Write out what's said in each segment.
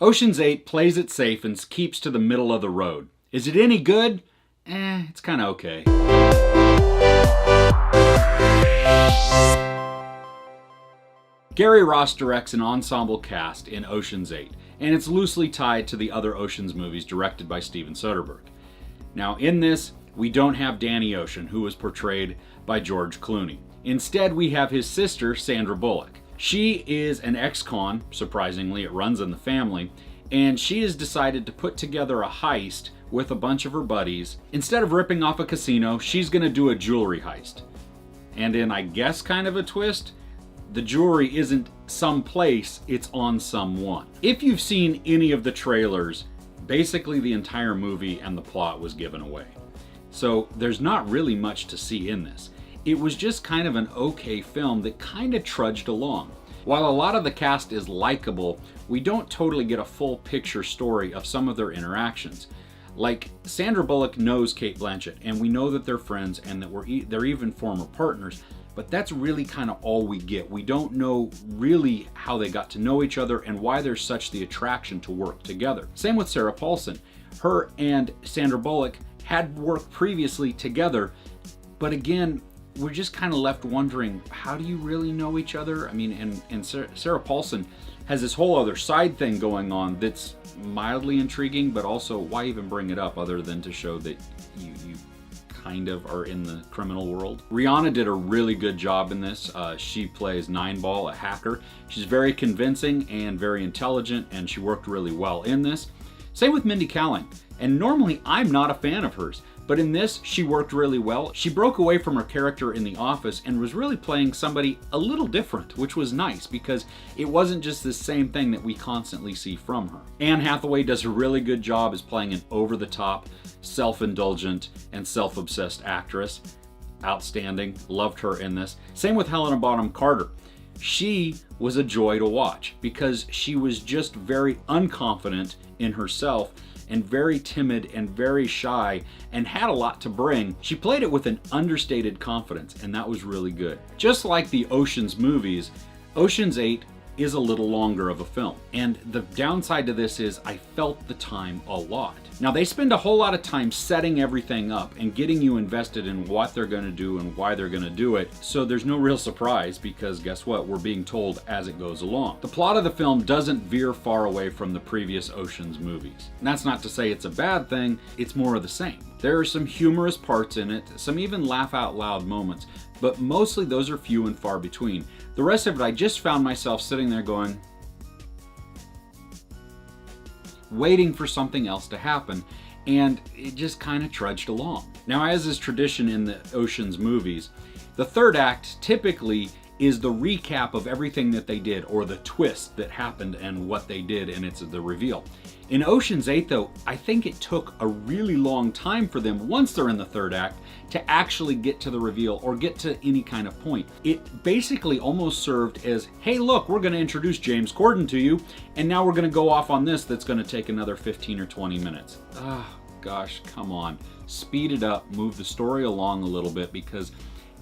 Ocean's 8 plays it safe and keeps to the middle of the road. Is it any good? It's kind of okay. Gary Ross directs an ensemble cast in Ocean's 8, and it's loosely tied to the other Ocean's movies directed by Steven Soderbergh. Now in this, we don't have Danny Ocean, who was portrayed by George Clooney. Instead, we have his sister, Sandra Bullock. She is an ex-con, surprisingly, it runs in the family, and she has decided to put together a heist with a bunch of her buddies. Instead of ripping off a casino, she's gonna do a jewelry heist. And in, I guess, kind of a twist, the jewelry isn't someplace, it's on someone. If you've seen any of the trailers, basically the entire movie and the plot was given away. So there's not really much to see in this. It was just kind of an okay film that kind of trudged along. While a lot of the cast is likable, we don't totally get a full picture story of some of their interactions. Like, Sandra Bullock knows Cate Blanchett, and we know that they're friends and that they're even former partners, but that's really kind of all we get. We don't know really how they got to know each other and why there's such the attraction to work together. Same with Sarah Paulson. Her and Sandra Bullock had worked previously together, but again, we're just kind of left wondering, how do you really know each other? I mean, and Sarah Paulson has this whole other side thing going on that's mildly intriguing, but also, why even bring it up other than to show that you kind of are in the criminal world? Rihanna did a really good job in this. She plays Nineball, a hacker. She's very convincing and very intelligent, and she worked really well in this. Same with Mindy Kaling. And normally I'm not a fan of hers, but in this she worked really well. She broke away from her character in The Office and was really playing somebody a little different, which was nice because it wasn't just the same thing that we constantly see from her. Anne Hathaway does a really good job as playing an over-the-top, self-indulgent, and self-obsessed actress. Outstanding. Loved her in this. Same with Helena Bonham Carter. She was a joy to watch because she was just very unconfident in herself and very timid and very shy and had a lot to bring. She played it with an understated confidence, and that was really good. Just like the Ocean's movies, Ocean's 8 is a little longer of a film. And the downside to this is I felt the time a lot. Now, they spend a whole lot of time setting everything up and getting you invested in what they're going to do and why they're going to do it, so there's no real surprise because guess what? We're being told as it goes along. The plot of the film doesn't veer far away from the previous Ocean's movies. And that's not to say it's a bad thing, it's more of the same. There are some humorous parts in it, some even laugh out loud moments, but mostly those are few and far between. The rest of it, I just found myself sitting there going, waiting for something else to happen, and it just kind of trudged along. Now, as is tradition in the Ocean's movies, the third act typically is the recap of everything that they did, or the twist that happened and what they did, and it's the reveal. In Ocean's 8, though, I think it took a really long time for them, once they're in the third act, to actually get to the reveal or get to any kind of point. It basically almost served as, hey look, we're going to introduce James Corden to you, and now we're going to go off on this that's going to take another 15 or 20 minutes. Gosh, come on. Speed it up, move the story along a little bit, because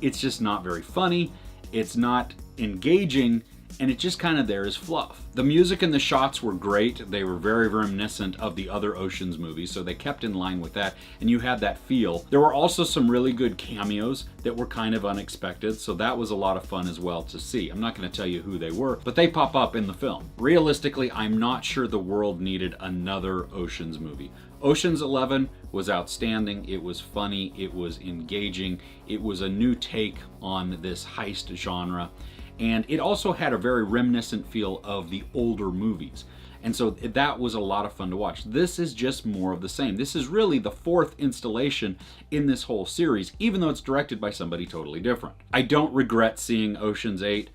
it's just not very funny, it's not engaging, and it just kind of there is fluff. The music and the shots were great. They were very reminiscent of the other Ocean's movies, so they kept in line with that, and you had that feel. There were also some really good cameos that were kind of unexpected, so that was a lot of fun as well to see. I'm not going to tell you who they were, but they pop up in the film. Realistically, I'm not sure the world needed another Ocean's movie. Ocean's 11 was outstanding, it was funny, it was engaging, it was a new take on this heist genre, and it also had a very reminiscent feel of the older movies. And so that was a lot of fun to watch. This is just more of the same. This is really the fourth installation in this whole series, even though it's directed by somebody totally different. I don't regret seeing Ocean's 8,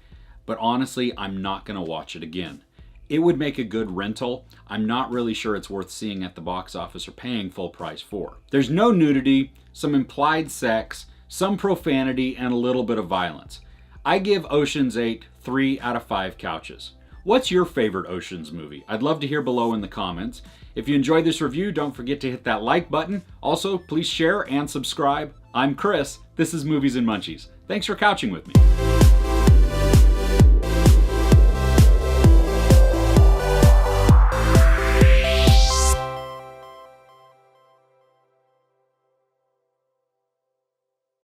but honestly, I'm not gonna watch it again. It would make a good rental. I'm not really sure it's worth seeing at the box office or paying full price for. There's no nudity, some implied sex, some profanity, and a little bit of violence. I give Ocean's 8 3 out of 5 couches. What's your favorite Ocean's movie? I'd love to hear below in the comments. If you enjoyed this review, don't forget to hit that like button. Also, please share and subscribe. I'm Chris. This is Movies and Munchies. Thanks for couching with me.